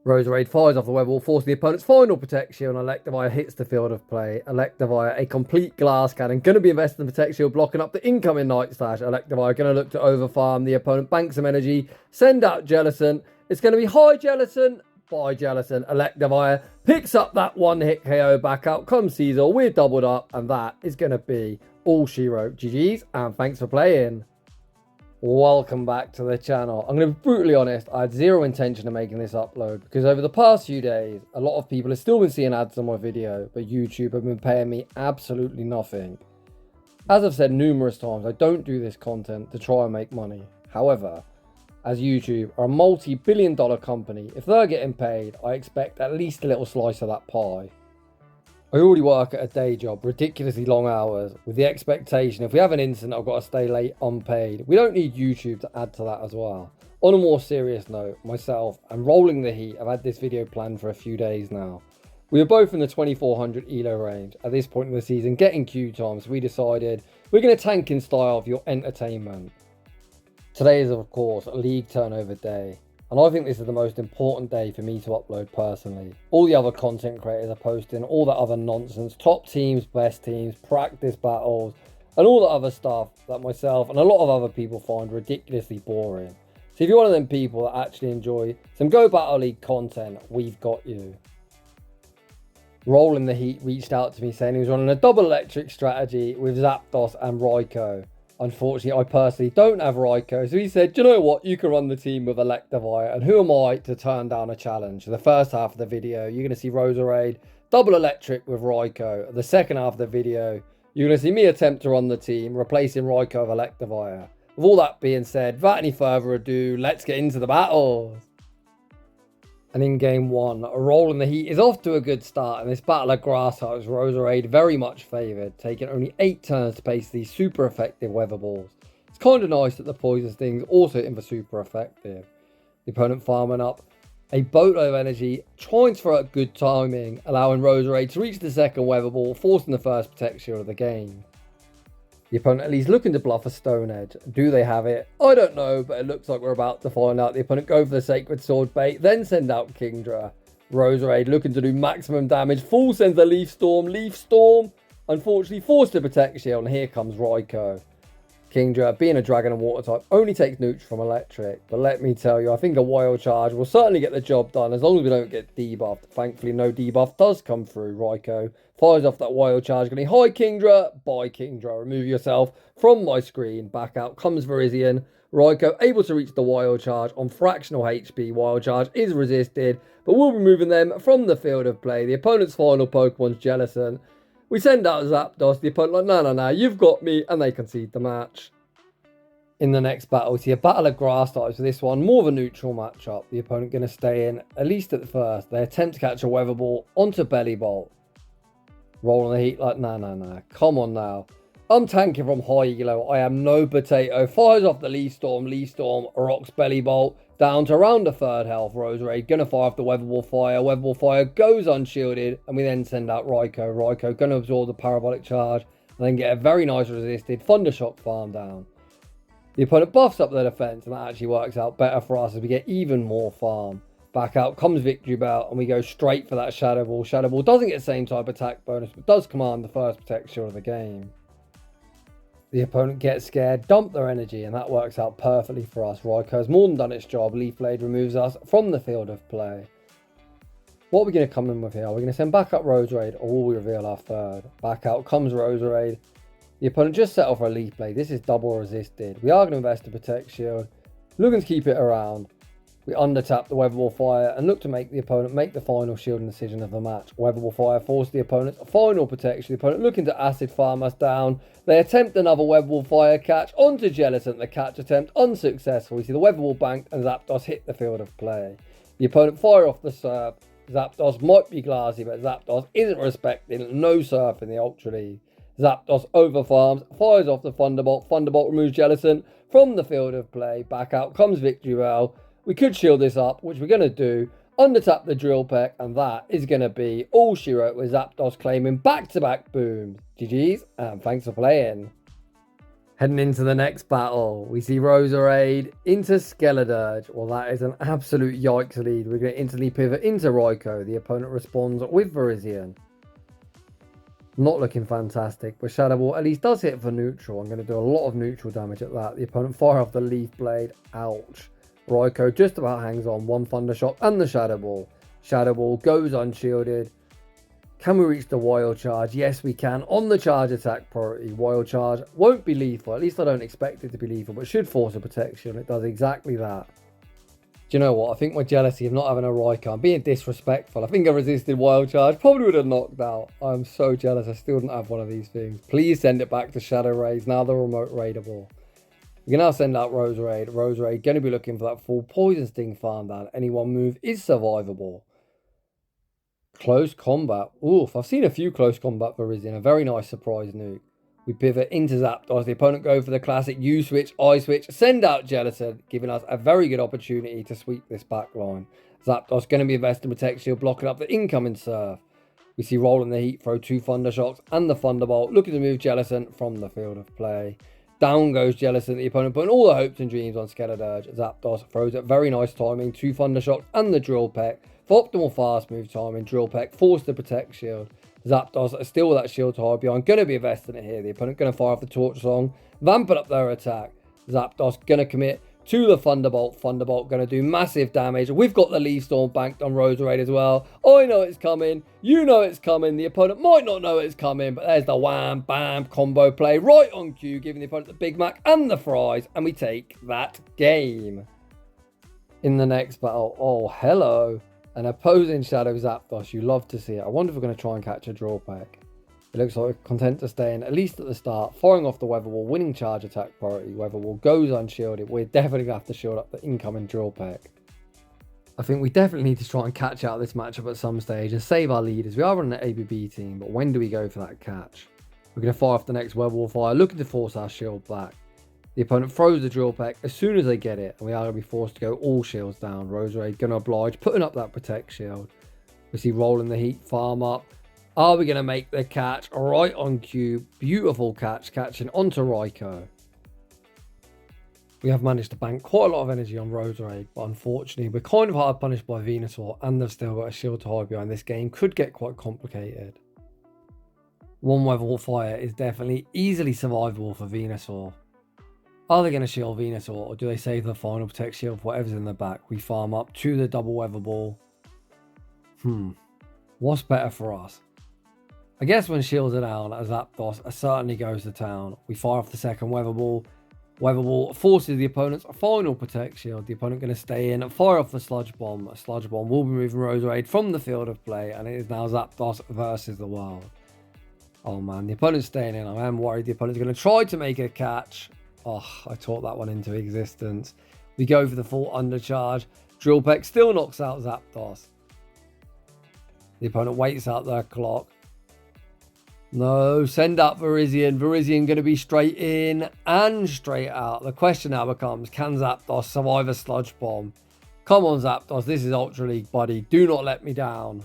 Roserade fires off the web wall, forcing the opponent's final Protect Shield, and Electivire hits the field of play. Electivire, a complete glass cannon, going to be invested in Protect Shield, blocking up the incoming Night Slash. Electivire going to look to overfarm. The opponent banks some energy, send out Jellicent. It's going to be high Jellicent, by Jellicent. Electivire picks up that one-hit KO. Back out comes Caesar, we're doubled up, and that is going to be all she wrote. GG's, and thanks for playing. Welcome back to the channel. I'm going to be brutally honest, I had zero intention of making this upload because over the past few days, a lot of people have still been seeing ads on my video, but YouTube have been paying me absolutely nothing. As I've said numerous times, I don't do this content to try and make money. However, as YouTube are a multi-billion-dollar company, if they're getting paid, I expect at least a little slice of that pie. I already work at a day job, ridiculously long hours, with the expectation if we have an incident I've got to stay late unpaid. We don't need YouTube to add to that as well. On a more serious note, myself and Rolling the Heat have had this video planned for a few days now. We are both in the 2400 ELO range at this point in the season, getting queue times. We decided we're going to tank in style for your entertainment. Today is of course a league turnover day. And I think this is the most important day for me to upload personally. All the other content creators are posting all that other nonsense, top teams, best teams, practice battles, and all the other stuff that myself and a lot of other people find ridiculously boring. So if you're one of them people that actually enjoy some Go Battle League content, we've got you. Rolling the Heat reached out to me saying he was running a double electric strategy with Zapdos and Raikou. Unfortunately, I personally don't have Raikou, so he said, do you know what, you can run the team with Electivire, and who am I to turn down a challenge? The first half of the video, you're going to see Roserade double electric with Raikou. The second half of the video, you're going to see me attempt to run the team, replacing Raikou with Electivire. With all that being said, without any further ado, let's get into the battles. And in game one, Rolling the Heat is off to a good start, and this battle of grass types, Roserade very much favoured, taking only 8 turns to pace these super effective weather balls. It's kind of nice that the poison sting's also in for super effective. The opponent farming up a boatload of energy, trying to throw out good timing, allowing Roserade to reach the second weather ball, forcing the first Protect Shield of the game. The opponent at least looking to bluff a Stone Edge. Do they have it? I don't know, but it looks like we're about to find out. The opponent go for the Sacred Sword bait, then send out Kingdra. Roserade looking to do maximum damage. Full sends the Leaf Storm. Leaf Storm, unfortunately, forced to Protect Shield, and here comes Raikou. Kingdra, being a Dragon and Water type, only takes neutral from Electric. But let me tell you, I think a Wild Charge will certainly get the job done as long as we don't get debuffed. Thankfully, no debuff does come through. Raikou fires off that Wild Charge. Going to hi Kingdra, bye Kingdra. Remove yourself from my screen. Back out comes Virizion. Raikou able to reach the Wild Charge on fractional HP. Wild Charge is resisted, but we'll be moving them from the field of play. The opponent's final Pokemon's Jellicent. We send out Zapdos, the opponent like, no, you've got me, and they concede the match. In the next battle, we see a battle of grass types for this one, more of a neutral matchup. The opponent going to stay in, at least at the first. They attempt to catch a Weather Ball onto Belly Bolt. Rolling the Heat like, no, come on now. I'm tanking from high elo, I am no potato. Fires off the Leaf Storm, rocks Belly Bolt, down to around the third health. Roserade gonna fire off the Weather Ball fire goes unshielded, and we then send out Raikou gonna absorb the Parabolic Charge, and then get a very nice resisted Thundershock farm down. The opponent buffs up their defense, and that actually works out better for us as we get even more farm. Back out comes Victory Bell, and we go straight for that Shadow Ball. Shadow Ball doesn't get the same type attack bonus, but does command the first Protect Shield of the game. The opponent gets scared, dump their energy, and that works out perfectly for us. Raikou has more than done its job. Leaf Blade removes us from the field of play. What are we going to come in with here? Are we going to send back up Roserade, or will we reveal our third? Back out comes Roserade. The opponent just settled for a Leaf Blade. This is double resisted. We are going to invest a Protect Shield, looking to keep it around. We under-tap the Weather Ball fire and look to make the opponent make the final shielding decision of the match. Weather Ball fire forces the opponent's final protection. The opponent looking to acid farm us down. They attempt another Weather Ball fire catch onto Jellicent. The catch attempt unsuccessful. We see the Weather Ball banked and Zapdos hit the field of play. The opponent fire off the Surf. Zapdos might be glassy, but Zapdos isn't respecting. No Surf in the Ultra League. Zapdos overfarms, fires off the Thunderbolt. Thunderbolt removes Jellicent from the field of play. Back out comes Victory Bell. We could shield this up, which we're going to do. Under-tap the Drill Peck, and that is going to be all she wrote with Zapdos claiming back-to-back booms. GG's, and thanks for playing. Heading into the next battle, we see Roserade into Skeledirge. Well, that is an absolute yikes lead. We're going to instantly pivot into Raikou. The opponent responds with Virizion. Not looking fantastic, but Shadow Ball at least does hit for neutral. I'm going to do a lot of neutral damage at that. The opponent fire off the Leaf Blade. Ouch. Raikou just about hangs on. One Thunder Shock and the Shadow Ball. Shadow Ball goes unshielded. Can we reach the Wild Charge? Yes, we can. On the charge attack priority, Wild Charge won't be lethal. At least I don't expect it to be lethal, but should force a protection. It does exactly that. Do you know what? I think my jealousy of not having a Raikou, I'm being disrespectful. I think I resisted Wild Charge. Probably would have knocked out. I'm so jealous. I still didn't have one of these things. Please send it back to Shadow Rays. Now they're remote raidable. We can now send out Roserade. Roserade going to be looking for that full Poison Sting farm down. Any one move is survivable. Close combat. Oof, I've seen a few close combat for Virizion. A very nice surprise nuke. We pivot into Zapdos. The opponent go for the classic U-switch, I-switch, send out Jellicent, giving us a very good opportunity to sweep this back line. Zapdos going to be invested in Protect Shield, blocking up the incoming Surf. We see Rollintheheat throw 2 Thunder Shocks and the Thunderbolt, looking to move Jellicent from the field of play. Down goes Jellicent, the opponent putting all the hopes and dreams on Skeledirge. Zapdos throws it, very nice timing, 2 Thunder Shocks and the Drill Peck. For optimal fast move timing, Drill Peck forced the Protect Shield. Zapdos still with that shield to hide behind, going to be investing it here. The opponent going to fire off the Torch Song, vamping up their attack. Zapdos going to commit to the Thunderbolt. Thunderbolt going to do massive damage. We've got the Leaf Storm banked on Roserade as well. I know it's coming. You know it's coming. The opponent might not know it's coming, but there's the wham, bam combo play right on cue, giving the opponent the Big Mac and the fries, and we take that game. In the next battle, oh, hello. An opposing Shadow Zapdos, you love to see it. I wonder if we're going to try and catch a Draw Pack. It looks like we're content to stay in, at least at the start, firing off the Weather Wall, winning charge attack priority. Weather Wall goes unshielded. We're definitely going to have to shield up the incoming Draw Pack. I think we definitely need to try and catch out this matchup at some stage and save our leaders. We are on an ABB team, but when do we go for that catch? We're going to fire off the next Weather Wall fire, looking to force our shield back. The opponent throws the Drill Peck as soon as they get it, and we are going to be forced to go all shields down. Roserade going to oblige, putting up that Protect Shield. We see Rollintheheat farm up. Are we going to make the catch? Right on cue. Beautiful catch, catching onto Raikou. We have managed to bank quite a lot of energy on Roserade, but unfortunately we're kind of hard punished by Venusaur, and they've still got a shield to hide behind. This game could get quite complicated. One Weather Wall fire is definitely easily survivable for Venusaur. Are they going to shield Venusaur, or do they save the final Protect Shield for whatever's in the back? We farm up to the double Weather Ball. What's better for us? I guess when shields are down, as Zapdos certainly goes to town. We fire off the second Weather Ball. Weather Ball forces the opponent's final Protect Shield. The opponent going to stay in, fire off the Sludge Bomb. A Sludge Bomb will be moving Roserade from the field of play, and it is now Zapdos versus the world. Oh man, the opponent's staying in. I am worried the opponent's going to try to make a catch. Oh, I taught that one into existence. We go for the full undercharge. Drill Peck still knocks out Zapdos. The opponent waits out their clock. No, send out Virizion. Virizion going to be straight in and straight out. The question now becomes, can Zapdos survive a Sludge Bomb? Come on, Zapdos. This is Ultra League, buddy. Do not let me down.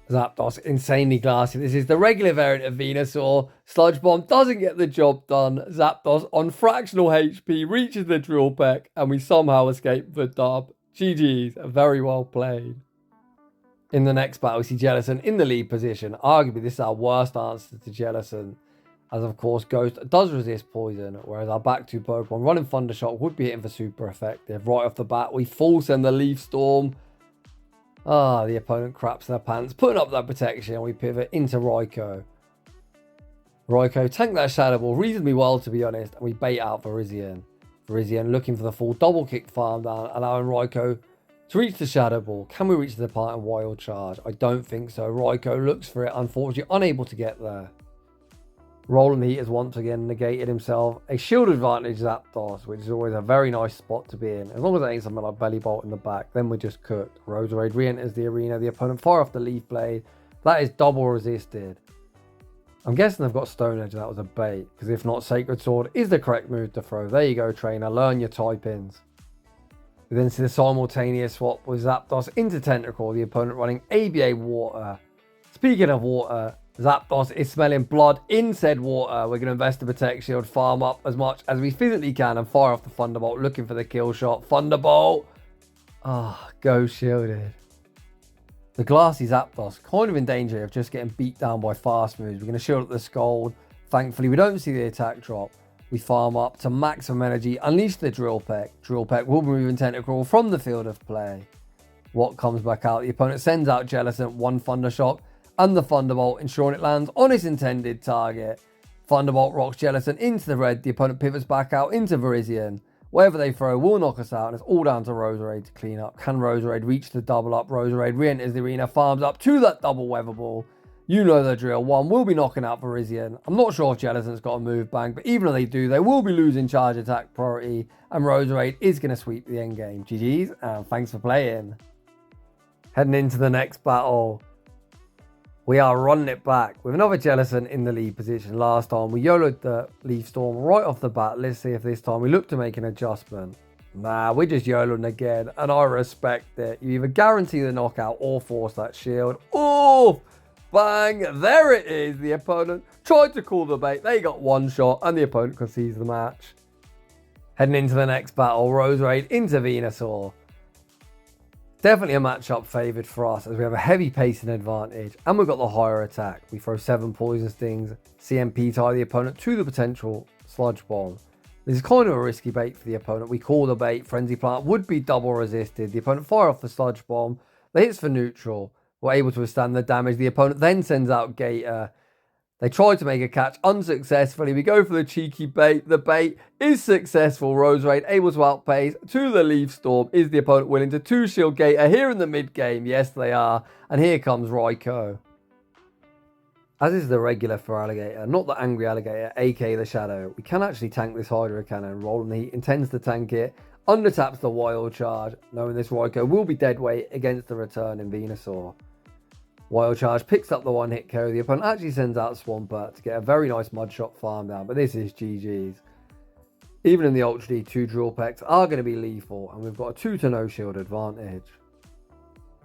Zapdos, insanely classy. This is the regular variant of Venusaur. Sludge Bomb doesn't get the job done. Zapdos, on fractional HP, reaches the Drill Peck, and we somehow escape the dub. GG's, very well played. In the next battle, we see Jellicent in the lead position. Arguably, this is our worst answer to Jellicent, as of course Ghost does resist poison, whereas our back two Pokemon running Thunder Shock would be hitting for super effective. Right off the bat, we full send the Leaf Storm. The opponent craps their pants, putting up that protection, and we pivot into Raikou. Raikou tank that Shadow Ball reasonably well, to be honest, and we bait out Virizion. Virizion looking for the full double kick farm down, allowing Raikou to reach the Shadow Ball. Can we reach the part in Wild Charge? I don't think so. Raikou looks for it, unfortunately unable to get there. Rollintheheat has once again negated himself. A shield advantage Zapdos, which is always a very nice spot to be in. As long as it ain't something like Belly Bolt in the back, then we're just cooked. Roserade re-enters the arena. The opponent fire off the Leaf Blade. That is double resisted. I'm guessing they've got Stone Edge. That was a bait, because if not, Sacred Sword is the correct move to throw. There you go, trainer. Learn your type-ins. We then see the simultaneous swap with Zapdos into Tentacle. The opponent running ABA Water. Speaking of water, Zapdos is smelling blood in said water. We're going to invest the Protect Shield, farm up as much as we physically can, and fire off the Thunderbolt, looking for the kill shot. Thunderbolt! Ah, go shielded. The glassy Zapdos, kind of in danger of just getting beat down by fast moves. We're going to shield up the Scald. Thankfully, we don't see the attack drop. We farm up to maximum energy, unleash the Drill Peck. Drill Peck will be removing Tentacruel from the field of play. What comes back out? The opponent sends out Jellicent, one Thunder Shock, and the Thunderbolt, ensuring it lands on its intended target. Thunderbolt rocks Jellicent into the red. The opponent pivots back out into Virizion. Whatever they throw will knock us out, and it's all down to Roserade to clean up. Can Roserade reach the double up? Roserade re-enters the arena, farms up to that double Weather Ball. You know the drill. One will be knocking out Virizion. I'm not sure if Jellicent's got a move bank, but even if they do, they will be losing charge attack priority, and Roserade is going to sweep the endgame. GG's, and thanks for playing. Heading into the next battle, we are running it back with another Jellicent in the lead position. Last time we YOLO'd the Leaf Storm right off the bat. Let's see if this time we look to make an adjustment. Nah, we're just YOLOing again, and I respect it. You either guarantee the knockout or force that shield. Oh, bang, there it is. The opponent tried to call the bait. They got one shot, and the opponent concedes the match. Heading into the next battle, Roserade into Venusaur. Definitely a matchup favoured for us, as we have a heavy pacing advantage and we've got the higher attack. We throw 7 Poison Stings, CMP tie the opponent to the potential Sludge Bomb. This is kind of a risky bait for the opponent. We call the bait. Frenzy Plant would be double resisted. The opponent fire off the Sludge Bomb. They hits for neutral. We're able to withstand the damage. The opponent then sends out Gator. They try to make a catch unsuccessfully. We go for the cheeky bait. The bait is successful. Roserade able to outpace to the Leaf Storm. Is the opponent willing to 2-shield Gator here in the mid game? Yes, they are. And here comes Raikou. As is the regular for Alligator, not the Angry Alligator, aka the Shadow. We can actually tank this Hydro Cannon. Rollintheheat intends to tank it. Undertaps the Wild Charge, knowing this Raikou will be dead weight against the returning Venusaur. Wild Charge picks up the one-hit KO. The opponent actually sends out Swampert to get a very nice Mud Shot farm down, but this is GG's. Even in the Ultra D, 2 Drill Pecks are going to be lethal, and we've got a 2-to-no shield advantage.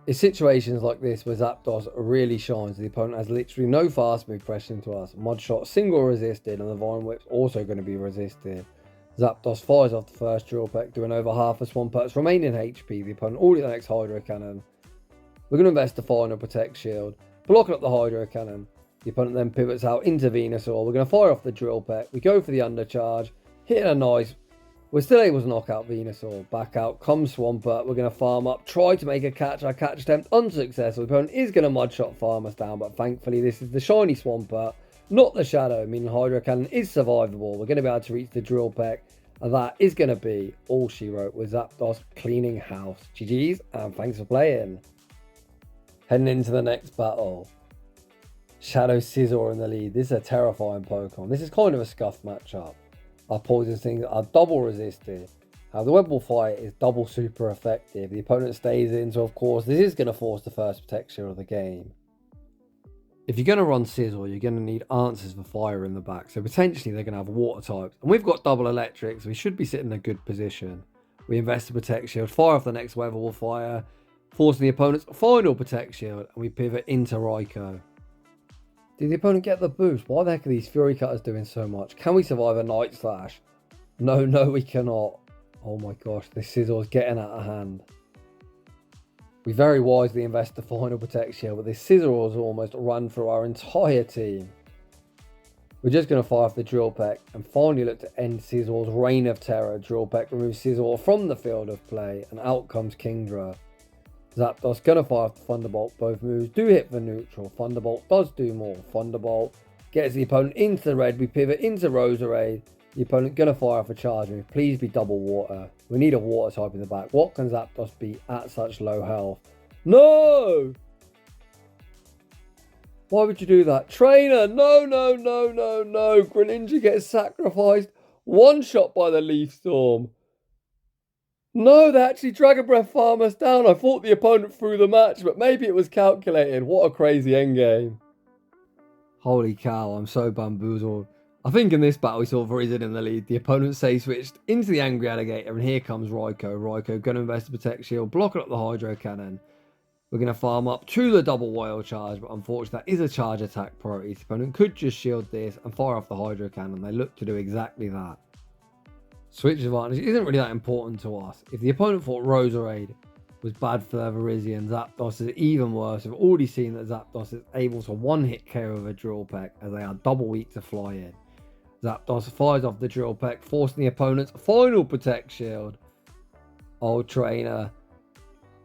It's situations like this where Zapdos really shines. The opponent has literally no fast move pressure into us. Mud Shot single resisted, and the Vine Whip's also going to be resisted. Zapdos fires off the first Drill Peck, doing over half of Swampert's remaining HP. The opponent already the next Hydro Cannon. We're going to invest the final Protect Shield, blocking up the Hydro Cannon. The opponent then pivots out into Venusaur. We're going to fire off the Drill Peck. We go for the Undercharge, hitting a nice. We're still able to knock out Venusaur. Back out comes Swampert. We're going to farm up, try to make a catch. Our catch attempt unsuccessful. The opponent is going to Mud Shot farm us down, but thankfully this is the shiny Swampert, not the Shadow, meaning Hydro Cannon is survivable. We're going to be able to reach the Drill Peck, and that is going to be all she wrote with Zapdos cleaning house. GG's, and thanks for playing. Heading into the next battle, Shadow Scizor in the lead. This is a terrifying Pokemon. This is kind of a scuffed matchup. Our Poison Stings are double resisted. The Web Ball Fight is double super effective. The opponent stays in, so of course this is going to force the first protection of the game. If you're going to run Scizor, you're going to need answers for fire in the back. So potentially they're going to have water types. And we've got double electric, so we should be sitting in a good position. We invest the Protect Shield, fire off the next Weather Ball Fire, forcing the opponent's final Protect Shield, and we pivot into Raikou. Did the opponent get the boost? Why the heck are these Fury Cutters doing so much? Can we survive a Night Slash? No, we cannot. Oh my gosh, this Scizor's getting out of hand. We very wisely invest the final Protect Shield, but this Scizor's almost run through our entire team. We're just going to fire off the Drill Peck and finally look to end Scizor's reign of terror. Drill Peck removes Scizor from the field of play, and out comes Kingdra. Zapdos gonna fire off the Thunderbolt. Both moves do hit for neutral. Thunderbolt does do more. Thunderbolt gets the opponent into the red. We pivot into Roserade. The opponent gonna fire off a charge move. Please be double water. We need a water type in the back. What can Zapdos be at such low health? No! Why would you do that? Trainer! No! Greninja gets sacrificed. One shot by the Leaf Storm. No, they actually Dragon Breath farm us down. I thought the opponent threw the match, but maybe it was calculated. What a crazy endgame. Holy cow, I'm so bamboozled. I think in this battle we saw Virizion in the lead. The opponent safe switched into the Angry Alligator, and here comes Raikou. Raikou gonna invest the Protect Shield, blocking up the Hydro Cannon. We're going to farm up to the double wild charge, but unfortunately that is a charge attack priority. The opponent could just shield this and fire off the Hydro Cannon. They look to do exactly that. Switch advantage isn't really that important to us. If the opponent thought Roserade was bad for their Virizion, Zapdos is even worse. We've already seen that Zapdos is able to one-hit KO with a Drill Peck, as they are double weak to fly in. Zapdos fires off the Drill Peck, forcing the opponent's final Protect Shield. Old trainer.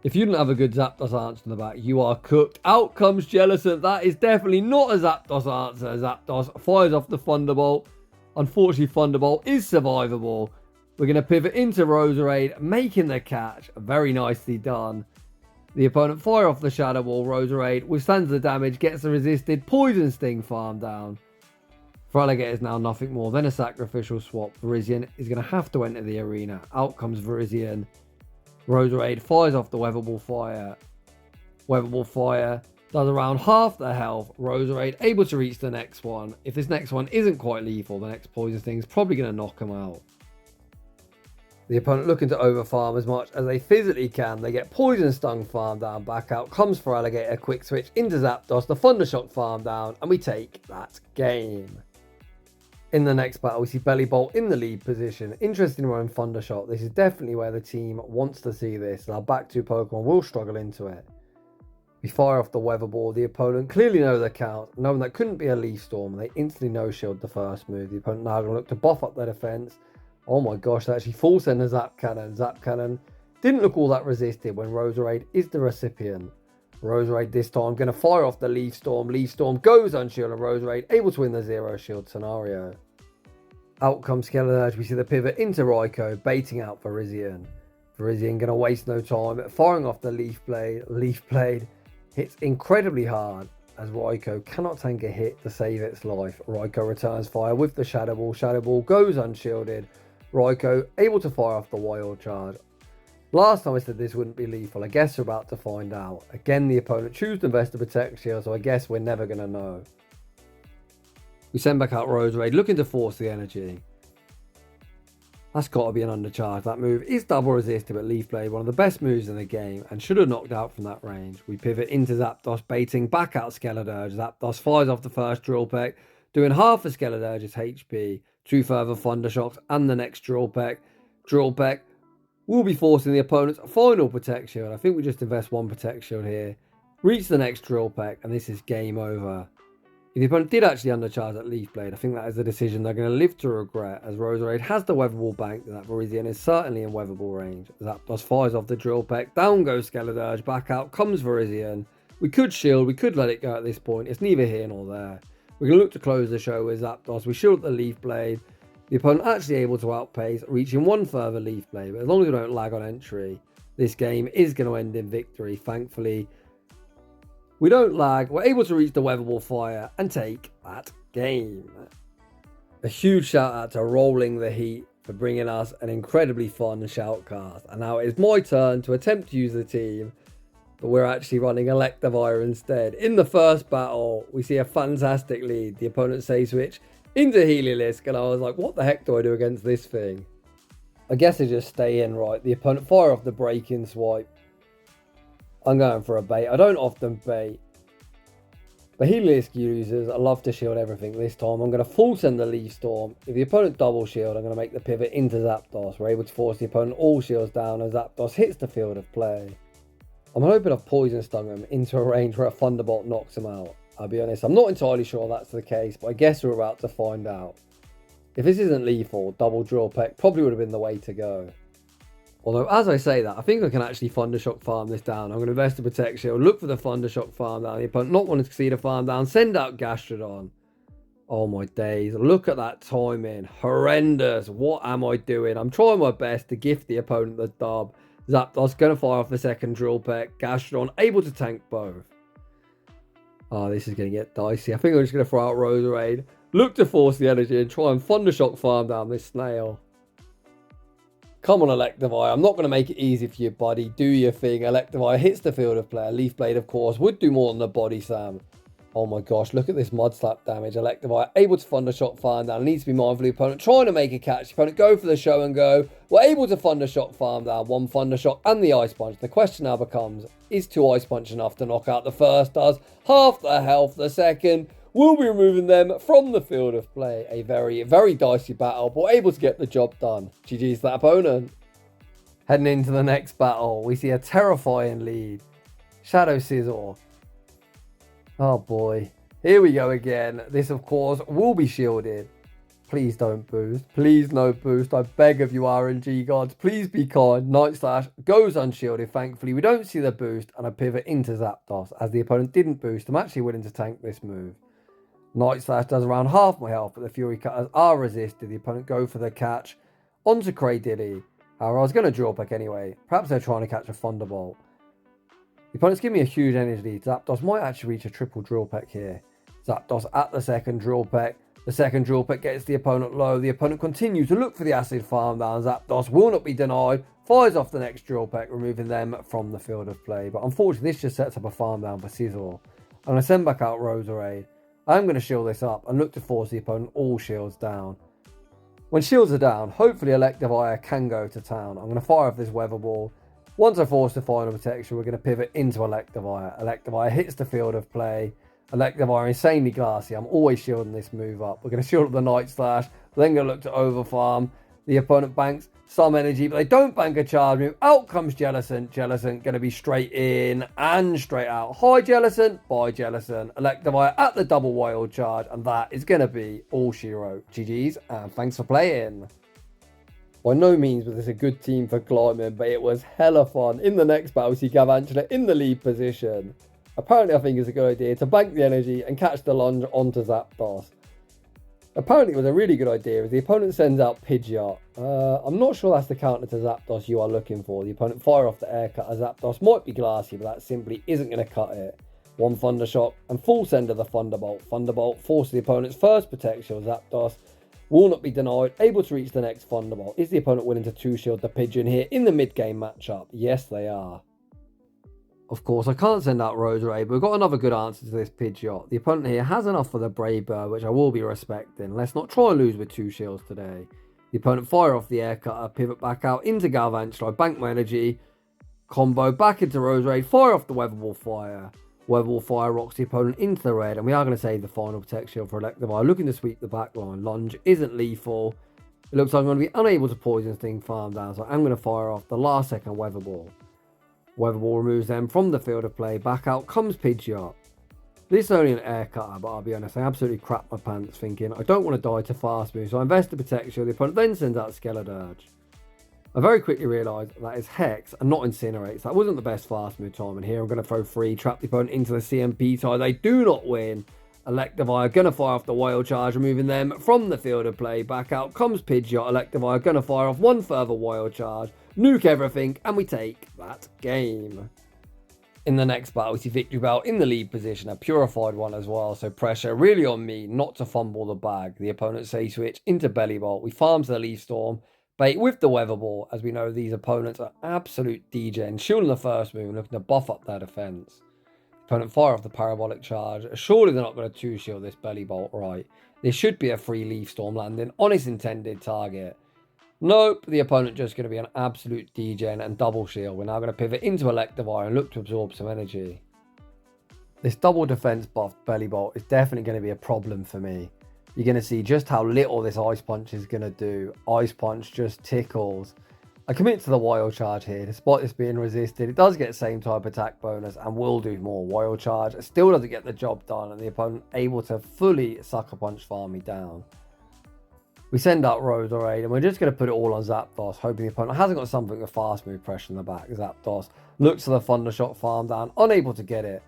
If you didn't have a good Zapdos answer in the back, you are cooked. Out comes Jellicent. That is definitely not a Zapdos answer. Zapdos fires off the Thunderbolt. Unfortunately, Thunderbolt is survivable. We're going to pivot into Roserade, making the catch. Very nicely done. The opponent fire off the Shadow Ball. Roserade withstands the damage, gets the resisted Poison Sting farm down. Feraligatr is now nothing more than a sacrificial swap. Virizion is going to have to enter the arena. Out comes Virizion. Roserade fires off the Weatherball Fire. Weatherball Fire does around half the health. Roserade able to reach the next one. If this next one isn't quite lethal, the next Poison Sting is probably going to knock him out. The opponent looking to overfarm as much as they physically can. They get Poison Stung farm down. Back out comes Feraligatr. A quick switch into Zapdos. The Thundershock farm down. And we take that game. In the next battle, we see Bellibolt in the lead position. Interesting run Thundershock. This is definitely where the team wants to see this. Our back two Pokemon will struggle into it. We fire off the Weather Ball. The opponent clearly know the count. Knowing that couldn't be a Leaf Storm, they instantly no-shield the first move. The opponent now going to look to buff up their defense. Oh my gosh, they actually full send a Zap Cannon. Zap Cannon didn't look all that resisted when Roserade is the recipient. Roserade this time going to fire off the Leaf Storm. Leaf Storm goes unshielded and Roserade able to win the zero shield scenario. Out comes Skeleturge. We see the pivot into Raikou, baiting out Virizion. Virizion going to waste no time, firing off the Leaf Blade. Leaf Blade hits incredibly hard as Raikou cannot tank a hit to save its life. Raikou returns fire with the Shadow Ball. Shadow Ball goes unshielded. Raikou able to fire off the Wild Charge. Last time I said this wouldn't be lethal. I guess we're about to find out. Again, the opponent chooses to invest the Protect Shield, so I guess we're never going to know. We send back out Roserade, looking to force the energy. That's got to be an undercharge. That move is double resisted, but Leaf Blade, one of the best moves in the game, and should have knocked out from that range. We pivot into Zapdos, baiting back out Skeleturge. Zapdos fires off the first Drill Peck, doing half of Skeleturge's HP. 2 further Thundershocks and the next Drill Peck. Drill Peck will be forcing the opponent's final Protect Shield. I think we just invest one Protect Shield here. Reach the next Drill Peck, and this is game over. If the opponent did actually undercharge that Leaf Blade, I think that is a decision they're going to live to regret, as Roserade has the Weather Ball banked, and that Virizion is certainly in Weather Ball range. Zapdos fires off the Drill Peck, down goes Skeleturge, back out comes Virizion. We could shield, we could let it go at this point, it's neither here nor there. We're going to look to close the show with Zapdos. We shield the Leaf Blade. The opponent actually able to outpace, reaching one further Leaf Blade. But as long as we don't lag on entry, this game is going to end in victory. Thankfully, we don't lag. We're able to reach the Weather Ball Fire and take that game. A huge shout out to Rollintheheat for bringing us an incredibly fun shoutcast. And now it is my turn to attempt to use the team. But we're actually running Electivire instead. In the first battle, we see a fantastic lead. The opponent Save Switch into Heliolisk, and I was like, what the heck do I do against this thing? I guess I just stay in, right? The opponent fire off the break-in swipe. I'm going for a bait. I don't often bait. But Heliolisk users, I love to shield everything this time. I'm going to full send the Leaf Storm. If the opponent double shield, I'm going to make the pivot into Zapdos. We're able to force the opponent all shields down as Zapdos hits the field of play. I'm hoping I've Poison Stung him into a range where a Thunderbolt knocks him out. I'll be honest, I'm not entirely sure that's the case, but I guess we're about to find out. If this isn't lethal, double Drill Peck probably would have been the way to go. Although, as I say that, I think I can actually Thundershock farm this down. I'm going to invest the Protect Shield, look for the Thundershock farm down. The opponent not wanting to see the farm down, send out Gastrodon. Oh my days, look at that timing. Horrendous. What am I doing? I'm trying my best to gift the opponent the dub. Zapdos going to fire off the second Drill Peck. Gastrodon able to tank both. Oh, this is going to get dicey. I think I'm just going to throw out Roserade. Look to force the energy and try and Thundershock farm down this snail. Come on, Electivire. I'm not going to make it easy for you, buddy. Do your thing. Electivire hits the field of play. Leaf Blade, of course, would do more than the body slam. Oh my gosh, look at this Mud Slap damage. Electivire able to Thundershock farm down. Needs to be mindful of the opponent trying to make a catch. The opponent go for the show and go. We're able to Thundershock farm down. One Thundershock and the Ice Punch. The question now becomes, is 2 Ice Punch enough to knock out the first? Does half the health. The second will be removing them from the field of play. A very, very dicey battle, but able to get the job done. GG's that opponent. Heading into the next battle, we see a terrifying lead. Shadow Scizor. Oh boy. Here we go again. This, of course, will be shielded. Please don't boost. Please no boost. I beg of you, RNG gods. Please be kind. Night Slash goes unshielded. Thankfully, we don't see the boost. And I pivot into Zapdos. As the opponent didn't boost, I'm actually willing to tank this move. Night Slash does around half my health, but the Fury Cutters are resisted. The opponent go for the catch onto Cradilly. However, I was going to drill peck anyway. Perhaps they're trying to catch a Thunderbolt. The opponent's giving me a huge energy lead. Zapdos might actually reach a triple drill peck here. Zapdos at the second drill peck. The second drill peck gets the opponent low. The opponent continues to look for the acid farm down. Zapdos will not be denied. Fires off the next drill peck, removing them from the field of play. But unfortunately, this just sets up a farm down for Scizor. I'm going to send back out Roserade. I'm going to shield this up and look to force the opponent all shields down. When shields are down, hopefully Electivire can go to town. I'm going to fire off this Weather Ball. Once I force the final protection, we're going to pivot into Electivire. Electivire hits the field of play. Electivire insanely glassy. I'm always shielding this move up. We're going to shield up the Night Slash. We're then going to look to overfarm. The opponent banks some energy, but they don't bank a charge move. Out comes Jellicent. Jellicent going to be straight in and straight out. Hi Jellicent, bye Jellicent. Electivire at the double wild charge, and that is going to be all she wrote. GG's, and thanks for playing. By no means was this a good team for climbing, but it was hella fun. In the next battle, we see Galvantula in the lead position. Apparently, I think it's a good idea to bank the energy and catch the lunge onto Zapdos. Apparently, it was a really good idea as the opponent sends out Pidgeot. I'm not sure that's the counter to Zapdos you are looking for. The opponent fire off the air cut as Zapdos might be glassy, but that simply isn't going to cut it. One Thundershock and full send of the Thunderbolt. Thunderbolt forces the opponent's first protection. Zapdos will not be denied, able to reach the next Thunderbolt. Is the opponent willing to two-shield the Pigeon here in the mid-game matchup? Yes, they are. Of course, I can't send out Roserade, but we've got another good answer to this Pidgeot. The opponent here has enough for the Brave Bird, which I will be respecting. Let's not try and lose with 2 shields today. The opponent fire off the Air Cutter, pivot back out into Galvantula, bank my energy, combo back into Roserade, fire off the Weather Ball Fire. Weather Ball Fire rocks the opponent into the red, and we are going to save the final Protect Shield for Electivire, looking to sweep the back line. Lunge isn't lethal. It looks like I'm going to be unable to Poison Sting farm down, so I'm going to fire off the last second Weather Ball. Weather Ball removes them from the field of play. Back out comes Pidgeot. This is only an Air Cutter, but I'll be honest, I absolutely crap my pants thinking I don't want to die to fast move, so I invest the Protect Shield. The opponent then sends out Skeledirge. I very quickly realised that is Hex and not Incinerate, so that wasn't the best fast move time. And here I'm going to throw 3, trap the opponent into the CMP tie. They do not win. Electivire going to fire off the Wild Charge, removing them from the field of play. Back out comes Pidgeot. Electivire going to fire off 1 further Wild Charge, nuke everything, and we take that game. In the next battle, we see Victory Bell in the lead position, a purified one as well, so pressure really on me not to fumble the bag. The opponent say switch into Belly Bolt. We farm to the Leaf Storm, bait with the Weather Ball, as we know these opponents are absolute DJs, shielding the first move and looking to buff up their defense. Opponent fire off the Parabolic Charge. Surely they're not going to 2-shield this Belly Bolt, right? This should be a free Leaf Storm landing on its intended target. Nope, the opponent just going to be an absolute DJing and double shield. We're now going to pivot into Electivire and look to absorb some energy. This double defense buffed Belly Bolt is definitely going to be a problem for me. You're going to see just how little this Ice Punch is going to do. Ice Punch just tickles. I commit to the Wild Charge here. Despite this being resisted, it does get same type attack bonus and will do more. Wild Charge it still doesn't get the job done, and the opponent able to fully Sucker Punch farm me down. We send out Roserade, and we're just going to put it all on Zapdos, hoping the opponent hasn't got something with fast move pressure in the back. Zapdos looks to the Thundershock farm down, unable to get it.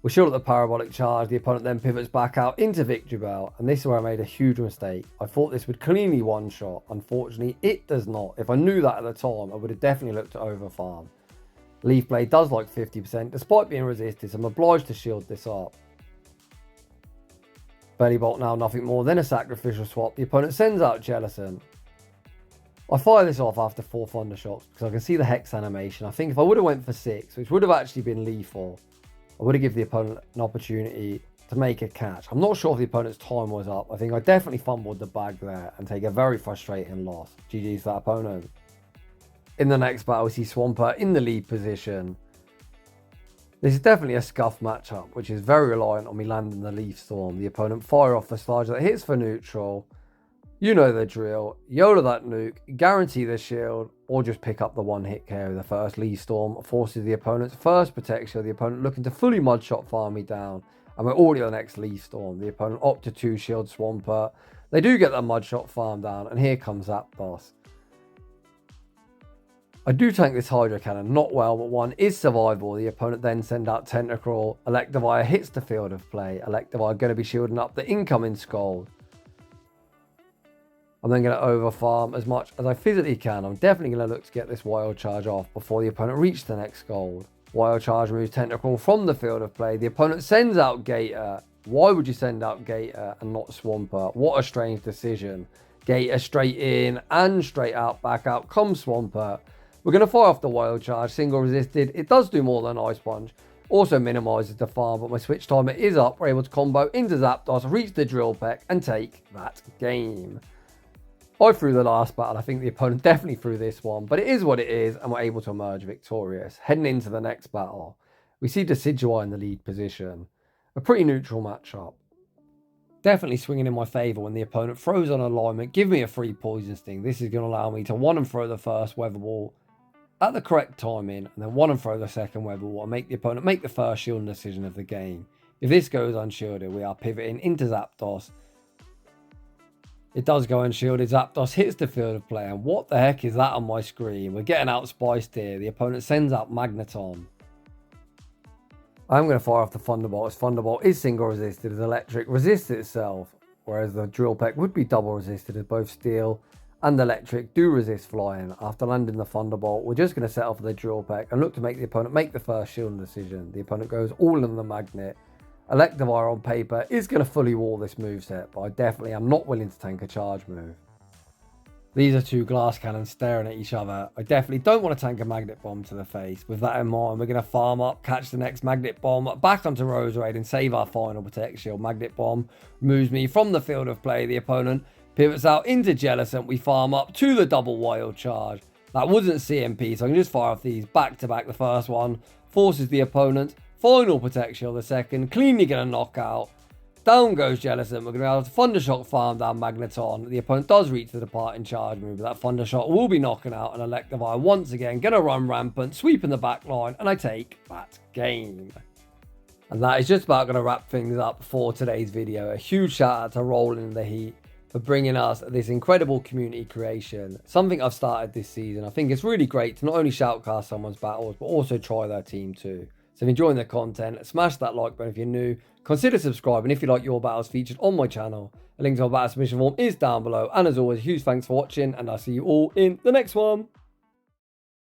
We shield at the Parabolic Charge. The opponent then pivots back out into Victory Bell, and this is where I made a huge mistake. I thought this would cleanly one-shot. Unfortunately, it does not. If I knew that at the time, I would have definitely looked to overfarm. Leaf Blade does like 50%. Despite being resisted, so I'm obliged to shield this up. Belly Bolt now nothing more than a sacrificial swap. The opponent sends out Jellicent. I fire this off after 4 Thundershocks because I can see the Hex animation. I think if I would have went for 6, which would have actually been lethal, I would have given the opponent an opportunity to make a catch. I'm not sure if the opponent's time was up. I think I definitely fumbled the bag there and take a very frustrating loss. GG's to that opponent. In the next battle, we see Swampert in the lead position. This is definitely a scuff matchup, which is very reliant on me landing the Leaf Storm. The opponent fire off the Sludge that hits for neutral. You know the drill. YOLO that nuke, guarantee the shield, or just pick up the one-hit KO. The first Leaf Storm forces the opponent's first protection. The opponent looking to fully mudshot farm me down. And we're already on the next Leaf Storm. The opponent opt to 2-shield Swampert. They do get that mudshot farm down, and here comes Zapdos. I do tank this Hydro Cannon, not well, but one is survivable. The opponent then send out Tentacruel. Electivire hits the field of play. Electivire going to be shielding up the incoming Scald. I'm then going to overfarm as much as I physically can. I'm definitely going to look to get this Wild Charge off before the opponent reaches the next Scald. Wild Charge removes Tentacruel from the field of play. The opponent sends out Gator. Why would you send out Gator and not Swampert? What a strange decision. Gator straight in and straight out, back out comes Swampert. We're going to fire off the Wild Charge, single resisted. It does do more than Ice Punch. Also minimises the farm, but my switch timer is up. We're able to combo into Zapdos, reach the Drill Peck, and take that game. I threw the last battle. I think the opponent definitely threw this one, but it is what it is, and we're able to emerge victorious. Heading into the next battle, we see Decidueye in the lead position. A pretty neutral matchup. Definitely swinging in my favour when the opponent throws on alignment. Give me a free Poison Sting. This is going to allow me to one and throw the first Weather Ball at the correct timing, and then one and throw the second Weather Ball and make the opponent make the first shielding decision of the game. If this goes unshielded, we are pivoting into Zapdos. It does go unshielded. Zapdos hits the field of play, and what the heck is that on my screen? We're getting outspiced here. The opponent sends out Magneton. I'm going to fire off the Thunderbolt, as Thunderbolt is single resisted, as Electric resists itself, whereas the Drill Peck would be double resisted, as both Steel and Electric do resist flying. After landing the Thunderbolt, we're just going to set off the Drill Peck and look to make the opponent make the first shielding decision. The opponent goes all in the Magnet. Electivire on paper is going to fully wall this moveset, but I definitely am not willing to tank a charge move. These are two glass cannons staring at each other. I definitely don't want to tank a Magnet Bomb to the face. With that in mind, we're going to farm up, catch the next Magnet Bomb, back onto Roserade and save our final Protect Shield. Magnet Bomb moves me from the field of play. The opponent pivots out into Jellicent. We farm up to the double Wild Charge. That wasn't CMP, so I can just fire off these back to back. The first one forces the opponent. Final Protect Shield the second. Cleanly going to knock out. Down goes Jellicent. We're going to have a Thundershock farm down Magneton. The opponent does reach the departing charge move, but that Thundershock will be knocking out an Electivire once again. Going to run rampant, sweeping the back line, and I take that game. And that is just about going to wrap things up for today's video. A huge shout out to Rollintheheat for bringing us this incredible community creation. Something I've started this season. I think it's really great to not only shoutcast someone's battles, but also try their team too. So if you're enjoying the content, smash that like button if you're new. Consider subscribing if you like your battles featured on my channel. A link to my battle submission form is down below. And as always, huge thanks for watching, and I'll see you all in the next one.